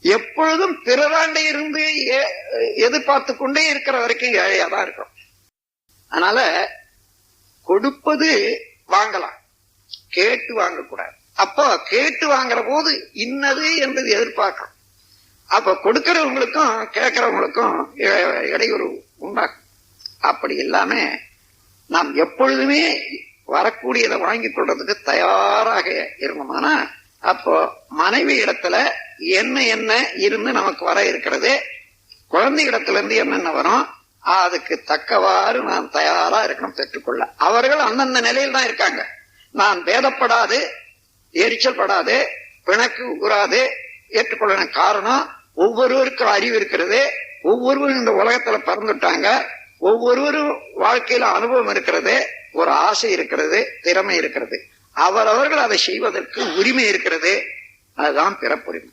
எப்பொழுதும் பிறராண்ட இருந்து எதிர்பார்த்து கொண்டே இருக்கிற வரைக்கும் ஏழையாதான் இருக்கும். அதனால கொடுப்பது வாங்கலாம், கேட்டு வாங்கக்கூடாது. அப்போ கேட்டு வாங்குற போது இன்னது என்பது எதிர்பார்க்கணும். அப்ப கொடுக்கிறவங்களுக்கும் கேட்கிறவங்களுக்கும் இடையூறு உண்டாக்கும். அப்படி இல்லாம நாம் எப்பொழுதுமே வரக்கூடியதை வாங்கி கொள்றதுக்கு தயாராக இருந்தோம்னா அப்போ மனைவி இடத்துல என்ன இருந்து நமக்கு வர இருக்கிறது, குழந்தை இடத்துல இருந்து என்னென்ன வரும், அதுக்கு தக்கவாறு நாம் தயாரா இருக்கணும் பெற்றுக்கொள்ள. அவர்கள் அந்தந்த நிலையில் தான் இருக்காங்க. நான் பேதப்படாது, எரிச்சல் படாது, பிணக்கு கூறாது ஏற்றுக்கொள்ள காரணம் ஒவ்வொருவருக்கும் அறிவு இருக்கிறது. ஒவ்வொருவரும் இந்த உலகத்துல பிறந்துட்டாங்க. ஒவ்வொருவரும் வாழ்க்கையில அனுபவம் இருக்கிறது, ஒரு ஆசை இருக்கிறது, திறமை இருக்கிறது. அவரவர்கள் அதை செய்வதற்கு உரிமை இருக்கிறது. அதுதான் பிறப்புரிமை.